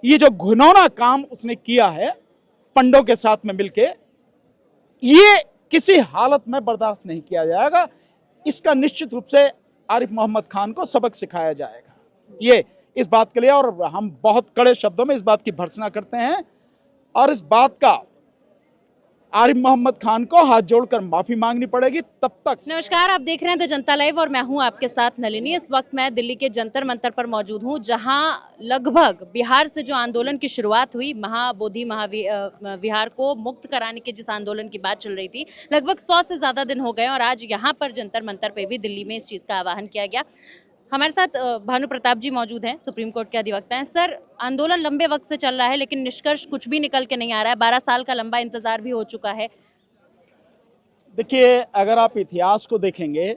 ये जो घिनौना काम उसने किया है पंडों के साथ में मिलके, ये किसी हालत में बर्दाश्त नहीं किया जाएगा। इसका निश्चित रूप से आरिफ मोहम्मद खान को सबक सिखाया जाएगा, ये इस बात के लिए। और हम बहुत कड़े शब्दों में इस बात की भर्त्सना करते हैं और इस बात का आरिफ मोहम्मद खान को हाथ जोड़कर माफी मांगनी पड़ेगी तब तक। नमस्कार, आप देख रहे हैं द जनता लाइव और मैं हूं आपके साथ नलिनी। इस वक्त मैं दिल्ली के जंतर मंतर पर मौजूद हूं, जहां लगभग बिहार से जो आंदोलन की शुरुआत हुई, महाबोधि विहार को मुक्त कराने के जिस आंदोलन की बात चल रही थी, लगभग 100 से ज्यादा दिन हो गए और आज यहां पर जंतर मंतर पे भी दिल्ली में इस चीज का आह्वान किया गया। हमारे साथ भानु प्रताप जी मौजूद हैं, सुप्रीम कोर्ट के अधिवक्ता हैं। सर, आंदोलन लंबे वक्त से चल रहा है लेकिन निष्कर्ष कुछ भी निकल के नहीं आ रहा है। 12 साल का लंबा इंतजार भी हो चुका है। देखिए, अगर आप इतिहास को देखेंगे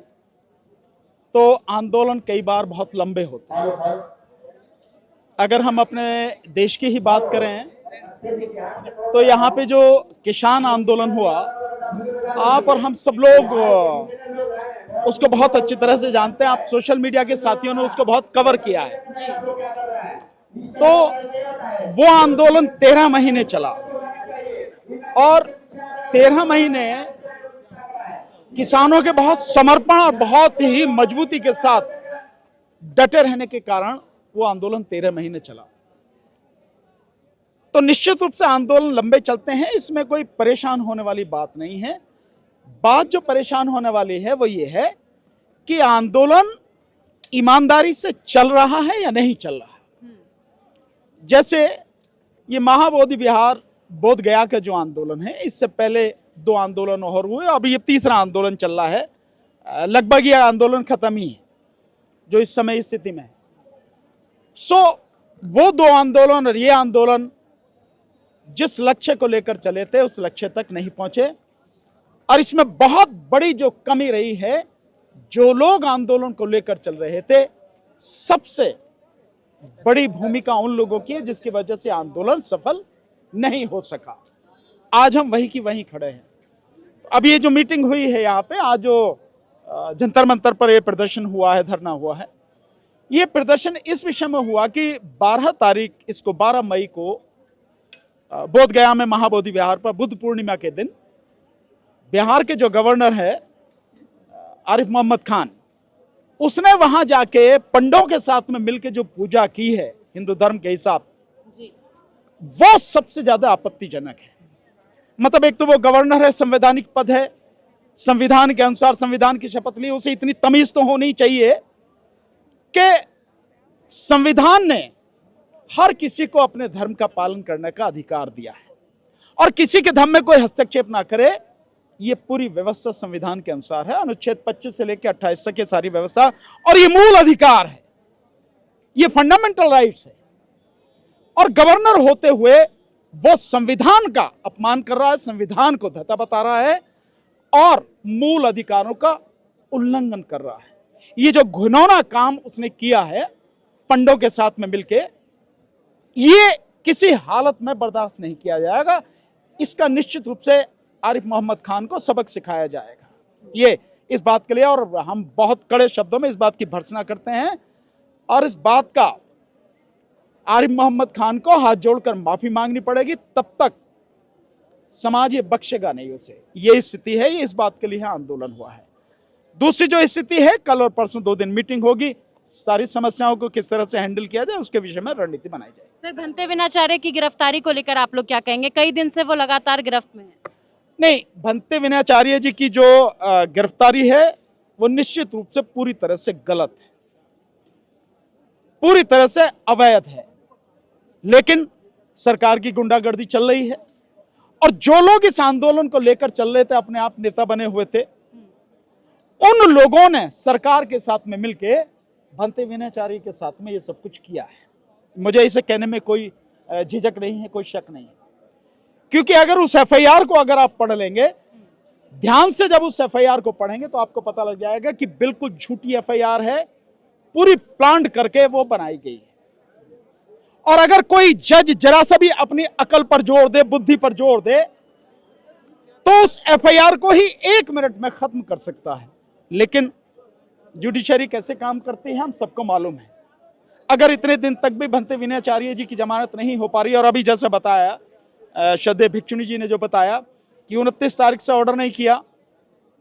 तो आंदोलन कई बार बहुत लंबे होते हैं। अगर हम अपने देश की ही बात करें तो यहाँ पे जो किसान आंदोलन हुआ, आप और हम सब लोग उसको बहुत अच्छी तरह से जानते हैं। आप सोशल मीडिया के साथियों ने उसको बहुत कवर किया है। तो वो आंदोलन 13 महीने चला और 13 महीने किसानों के बहुत समर्पण और बहुत ही मजबूती के साथ डटे रहने के कारण वो आंदोलन 13 महीने चला। तो निश्चित रूप से आंदोलन लंबे चलते हैं, इसमें कोई परेशान होने वाली बात नहीं है। बात जो परेशान होने वाली है वो ये है कि आंदोलन ईमानदारी से चल रहा है या नहीं चल रहा है। जैसे ये महाबोधि विहार बोध गया का जो आंदोलन है, इससे पहले 2 आंदोलन और हुए, अब ये तीसरा आंदोलन चल रहा है। लगभग ये आंदोलन खत्म ही है जो इस समय स्थिति में है। वो 2 आंदोलन और ये आंदोलन जिस लक्ष्य को लेकर चले थे उस लक्ष्य तक नहीं पहुंचे। और इसमें बहुत बड़ी जो कमी रही है, जो लोग आंदोलन को लेकर चल रहे थे, सबसे बड़ी भूमिका उन लोगों की है जिसकी वजह से आंदोलन सफल नहीं हो सका। आज हम वहीं की वहीं खड़े हैं। अब ये जो मीटिंग हुई है यहाँ पे, आज जो जंतर मंतर पर ये प्रदर्शन हुआ है, धरना हुआ है, ये प्रदर्शन इस विषय में हुआ कि 12 मई को बोध गया में महाबोधि विहार पर बुद्ध पूर्णिमा के दिन बिहार के जो गवर्नर है आरिफ मोहम्मद खान, उसने वहां जाके पंडों के साथ में मिलकर जो पूजा की है हिंदू धर्म के हिसाब, वो सबसे ज्यादा आपत्तिजनक है। मतलब एक तो वो गवर्नर है, संवैधानिक पद है, संविधान के अनुसार संविधान की शपथ ली, उसे इतनी तमीज तो होनी चाहिए कि संविधान ने हर किसी को अपने धर्म का पालन करने का अधिकार दिया है और किसी के धर्म में कोई हस्तक्षेप ना करे। ये पूरी व्यवस्था संविधान के अनुसार है, अनुच्छेद 25 से लेकर 28 तक की सारी व्यवस्था, और ये मूल अधिकार है, ये फंडामेंटल राइट्स है। और गवर्नर होते हुए वो संविधान का अपमान कर रहा है, संविधान को धता बता रहा है और मूल अधिकारों का उल्लंघन कर रहा है। ये जो घिनौना काम उसने किया है पंडों के साथ में मिलके, ये किसी हालत में बर्दाश्त नहीं किया जाएगा। इसका निश्चित रूप से आरिफ मोहम्मद खान को सबक सिखाया जाएगा, ये इस बात के लिए। और हम बहुत कड़े शब्दों में इस बात की भर्त्सना करते हैं और इस बात का आरिफ मोहम्मद खान को हाथ जोड़कर माफी मांगनी पड़ेगी तब तक समाज ये बख्शेगा नहीं उसे। ये स्थिति है, ये इस बात के लिए आंदोलन हुआ है। दूसरी जो स्थिति है, कल और परसों 2 दिन मीटिंग होगी, सारी समस्याओं को किस तरह से हैंडल किया जाए उसके विषय में रणनीति बनाई जाए। सर, भंते विनाचार्य की गिरफ्तारी को लेकर आप लोग क्या कहेंगे? कई दिन से वो लगातार गिरफ्त में है। नहीं, भंते विनाचार्य जी की जो गिरफ्तारी है वो निश्चित रूप से पूरी तरह से गलत है, पूरी तरह से अवैध है। लेकिन सरकार की गुंडागर्दी चल रही है और जो लोग इस आंदोलन को लेकर चल रहे थे, अपने आप नेता बने हुए थे, उन लोगों ने सरकार के साथ में मिलके भंते विनाचार्य के साथ में ये सब कुछ किया है। मुझे इसे कहने में कोई झिझक नहीं है, कोई शक नहीं है, क्योंकि अगर उस एफआईआर को अगर आप पढ़ लेंगे ध्यान से, जब उस एफआईआर को पढ़ेंगे तो आपको पता लग जाएगा कि बिल्कुल झूठी एफआईआर है, पूरी प्लांट करके वो बनाई गई है। और अगर कोई जज जरा सा भी अपनी अकल पर जोर दे, बुद्धि पर जोर दे, तो उस एफआईआर को ही 1 मिनट में खत्म कर सकता है। लेकिन जुडिशरी कैसे काम करती है हम सबको मालूम है। अगर इतने दिन तक भी भंते विनयाचार्य जी की जमानत नहीं हो पा रही, और अभी जैसे बताया श्रद्धेय भिक्षुणी जी ने जो बताया कि 29 तारीख से ऑर्डर नहीं किया,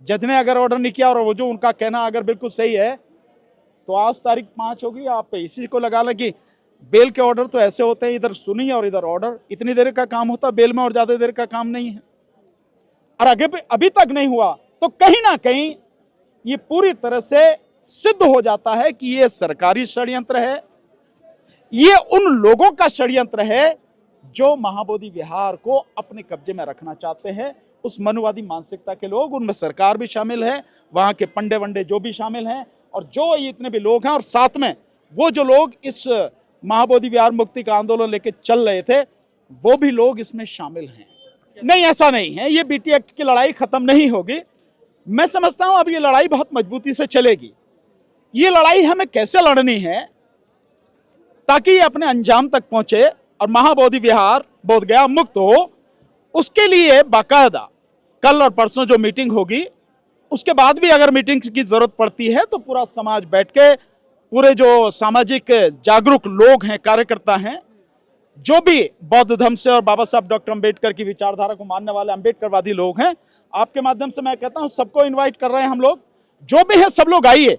जज ने अगर ऑर्डर नहीं किया, और वो जो उनका कहना अगर बिल्कुल सही है, तो आज तारीख 5 होगी, आप इसी को लगा लें कि बेल के ऑर्डर तो ऐसे होते हैं, इधर सुनिए और इधर ऑर्डर, इतनी देर का काम होता है बेल में, और ज्यादा देर का काम नहीं है। और आगे अभी तक नहीं हुआ तो कहीं ना कहीं ये पूरी तरह से सिद्ध हो जाता है कि ये सरकारी षड्यंत्र है, ये उन लोगों का षड्यंत्र है जो महाबोधि विहार को अपने कब्जे में रखना चाहते हैं। उस मनुवादी मानसिकता के लोग, उनमें सरकार भी शामिल है, वहां के पंडे वंडे जो भी शामिल हैं, और जो ये इतने भी लोग हैं, और साथ में वो जो लोग इस महाबोधि विहार मुक्ति का आंदोलन लेके चल रहे थे, वो भी लोग इसमें शामिल हैं। नहीं, ऐसा नहीं है, ये बीटी एक्ट की लड़ाई खत्म नहीं होगी। मैं समझता हूं अब ये लड़ाई बहुत मजबूती से चलेगी। ये लड़ाई हमें कैसे लड़नी है ताकि ये अपने अंजाम तक पहुंचे और महाबोधि विहार बोधगया मुक्त हो, उसके लिए बाकायदा कल और परसों जो मीटिंग होगी, उसके बाद भी अगर मीटिंग की जरूरत पड़ती है तो पूरा समाज बैठ के, पूरे जो सामाजिक जागरूक लोग हैं, कार्यकर्ता हैं, जो भी बौद्ध धर्म से और बाबा साहब डॉक्टर अंबेडकर की विचारधारा को मानने वाले अंबेडकरवादी लोग हैं, आपके माध्यम से मैं कहता हूं सबको इनवाइट कर रहे हैं हम लोग, जो भी है सब लोग आइए।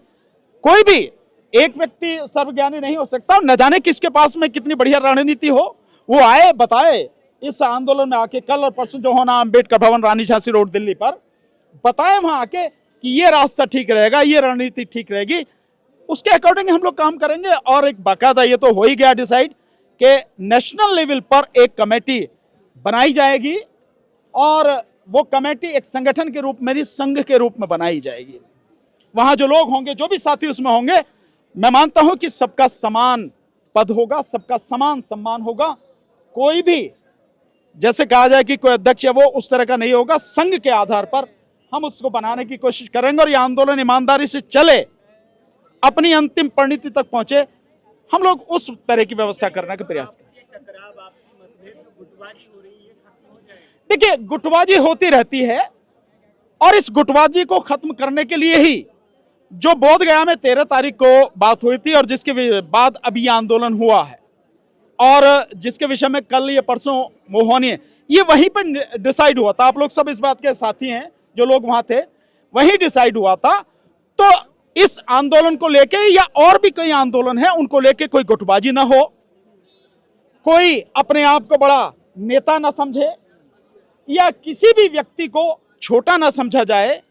कोई भी एक व्यक्ति सर्वज्ञानी नहीं हो सकता, न जाने किसके पास में कितनी बढ़िया रणनीति हो, वो आए बताए इस आंदोलन में आके, कल और परसों जो होना अंबेडकर भवन रानी झांसी रोड दिल्ली पर, बताए वहां आके कि ये रास्ता ठीक रहेगा, ये रणनीति ठीक रहेगी, उसके अकॉर्डिंग हम लोग काम करेंगे। और एक बाकायदा ये तो हो ही गया डिसाइड कि नेशनल लेवल पर एक कमेटी बनाई जाएगी, और वो कमेटी एक संगठन के रूप में नहीं, संघ के रूप में बनाई जाएगी। वहां जो लोग होंगे, जो भी साथी उसमें होंगे, मैं मानता हूं कि सबका समान पद होगा, सबका समान सम्मान होगा। कोई भी जैसे कहा जाए कि कोई अध्यक्ष है, वो उस तरह का नहीं होगा। संघ के आधार पर हम उसको बनाने की कोशिश करेंगे, और ये आंदोलन ईमानदारी से चले, अपनी अंतिम परिणति तक पहुंचे, हम लोग उस तरह की व्यवस्था करने का प्रयास करें। देखिए, गुटबाजी होती रहती है, और इस गुटबाजी को खत्म करने के लिए ही जो बोधगया में 13 तारीख को बात हुई थी, और जिसके बाद अभी ये आंदोलन हुआ है, और जिसके विषय में कल ये परसों वो होनी है, ये वहीं पर डिसाइड हुआ था। आप लोग सब इस बात के साथी हैं, जो लोग वहां थे, वहीं डिसाइड हुआ था। तो इस आंदोलन को लेके या और भी कई आंदोलन है, उनको लेके कोई गुटबाजी ना हो, कोई अपने आप को बड़ा नेता ना समझे, या किसी भी व्यक्ति को छोटा ना समझा जाए।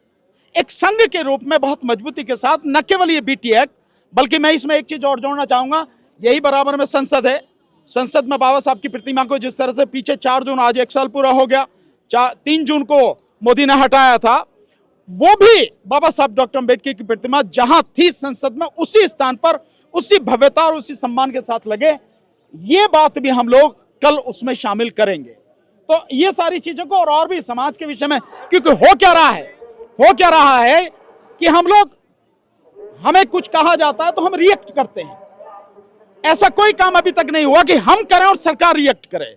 एक संघ के रूप में बहुत मजबूती के साथ, न केवल ये बीटी एक्ट, बल्कि मैं इसमें एक चीज और जोड़ना चाहूंगा, यही बराबर में संसद है। संसद में बाबा साहब की प्रतिमा को जिस तरह से पीछे 4 जून, आज 1 साल पूरा हो गया, 3 जून को मोदी ने हटाया था, वो भी बाबा साहब डॉक्टर अंबेडकर की प्रतिमा जहां थी संसद में, उसी स्थान पर, उसी भव्यता और उसी सम्मान के साथ लगे। ये बात भी हम लोग कल उसमें शामिल करेंगे। तो ये सारी चीजों को, और भी समाज के विषय में, क्योंकि हो क्या रहा है कि हम लोग, हमें कुछ कहा जाता है तो हम रिएक्ट करते हैं। ऐसा कोई काम अभी तक नहीं हुआ कि हम करें और सरकार रिएक्ट करे।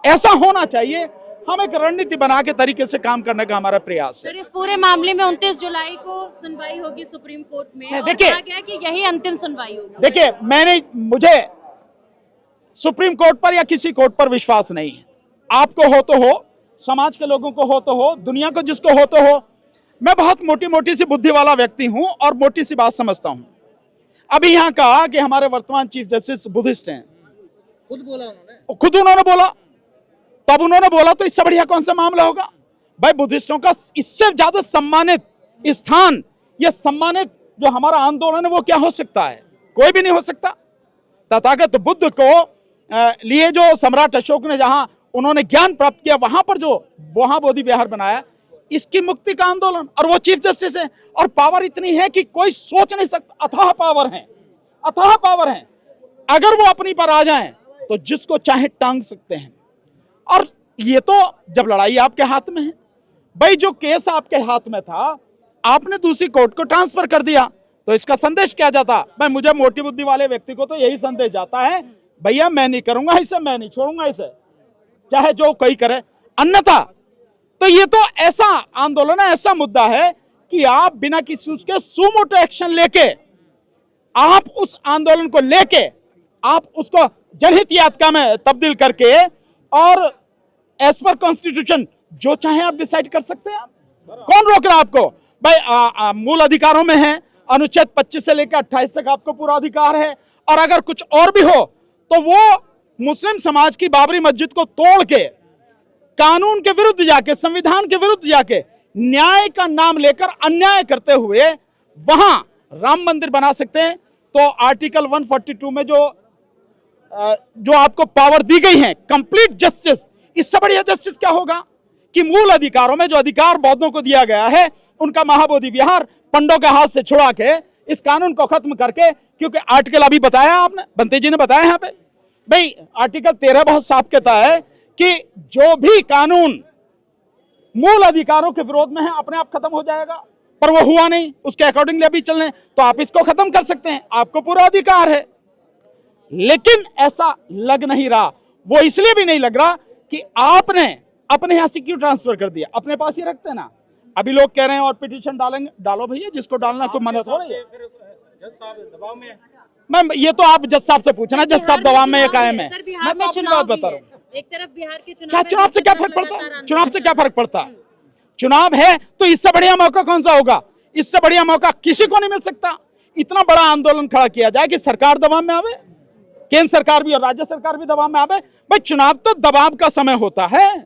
ऐसा होना चाहिए। हम एक रणनीति बना के तरीके से काम करने का हमारा प्रयास है। सर, इस पूरे मामले में 29 जुलाई को सुनवाई होगी सुप्रीम कोर्ट में, देखिए, कहा गया कि यही अंतिम सुनवाई होगी। देखिए, मुझे सुप्रीम कोर्ट पर या किसी कोर्ट पर विश्वास नहीं है। आपको हो तो हो, समाज के लोगों को हो तो हो, दुनिया को जिसको हो तो हो। मैं बहुत मोटी सी बुद्धि वाला व्यक्ति हूं, और मोटी सी बात समझता हूं। अभी यहां कहा कि हमारे वर्तमान चीफ जस्टिस बुद्धिस्ट हैं, खुद उन्होंने बोला, तब उन्होंने बोला तो इससे बढ़िया कौन सा मामला होगा भाई। बुद्धिस्टों का इससे ज्यादा सम्मानित स्थान, यह सम्मानित जो हमारा आंदोलन है, वो क्या हो सकता है? कोई भी नहीं हो सकता। तथागत बुद्ध को लिए जो सम्राट अशोक ने, जहां उन्होंने ज्ञान प्राप्त किया, वहां पर जो महाबोधि विहार बनाया, इसकी मुक्ति का आंदोलन, और वो चीफ जस्टिस है, और पावर इतनी है कि कोई सोच नहीं सकता। अथाह पावर है। अगर वो अपनी पर आ जाएं तो जिसको चाहे टांग सकते हैं। और ये तो जब लड़ाई आपके हाथ में है भाई, जो केस आपके हाथ में था, आपने दूसरी कोर्ट को ट्रांसफर कर दिया, तो इसका संदेश क्या जाता भाई? मुझे मोटी बुद्धि वाले व्यक्ति को तो यही संदेश जाता है, भैया मैं नहीं करूंगा इसे, मैं नहीं छोड़ूंगा इसे, चाहे जो कोई करे। अन्यथा तो ये तो ऐसा आंदोलन है, ऐसा मुद्दा है कि आप बिना किसी उसके सुमोटो एक्शन लेके, आप उस आंदोलन को लेके आप उसको जनहित याचिका में तब्दील करके और एज पर कॉन्स्टिट्यूशन जो चाहे आप डिसाइड कर सकते हैं। कौन रोक रहा है आपको? भाई मूल अधिकारों में है, अनुच्छेद 25 से लेकर 28 तक आपको पूरा अधिकार है। और अगर कुछ और भी हो तो वो मुस्लिम समाज की बाबरी मस्जिद को तोड़ के कानून के विरुद्ध जाके, संविधान के विरुद्ध जाके, न्याय का नाम लेकर अन्याय करते हुए वहां राम मंदिर बना सकते हैं। तो आर्टिकल 142 में जो आपको पावर दी गई है, कंप्लीट जस्टिस, इससे बढ़िया जस्टिस क्या होगा कि मूल अधिकारों में जो अधिकार बौद्धों को दिया गया है, उनका महाबोधि विहार पंडों के हाथ से छुड़ा के इस कानून को खत्म करके, क्योंकि आर्टिकल अभी बताया आपने, बंते जी ने बताया यहाँ पे, भाई आर्टिकल 13 बहुत साफ कहता है कि जो भी कानून मूल अधिकारों के विरोध में है अपने आप खत्म हो जाएगा, पर वो हुआ नहीं, उसके अकॉर्डिंगली अभी चलने, तो आप इसको खत्म कर सकते हैं, आपको पूरा अधिकार है। लेकिन ऐसा लग नहीं रहा, वो इसलिए भी नहीं लग रहा कि आपने अपने यहां से क्यों ट्रांसफर कर दिया, अपने पास ही रखते ना। अभी लोग कह रहे हैं और पिटीशन डालेंगे, डालो भैया, जिसको डालना कोई मना थोड़ी है। मैम ये तो आप जज साहब से पूछना, जज साहब दबाव में ये कायम है। मैं तो आपकी बात बता रहा हूँ, एक तरफ बिहार के क्या चुनाव से क्या फर्क पड़ता है? चुनाव से क्या फर्क पड़ता है? चुनाव है तो इससे बढ़िया मौका कौन सा होगा? इससे बढ़िया मौका किसी को नहीं मिल सकता। इतना बड़ा आंदोलन खड़ा किया जाए कि सरकार दबाव में आवे, केंद्र सरकार भी और राज्य सरकार भी दबाव में आवे। भाई चुनाव तो दबाव का समय होता है,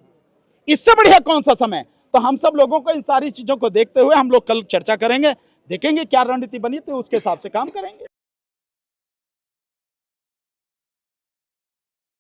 इससे बढ़िया कौन सा समय? तो हम सब लोगों को इन सारी चीजों को देखते हुए हम लोग कल चर्चा करेंगे, देखेंगे क्या रणनीति बनी तो उसके हिसाब से काम करेंगे।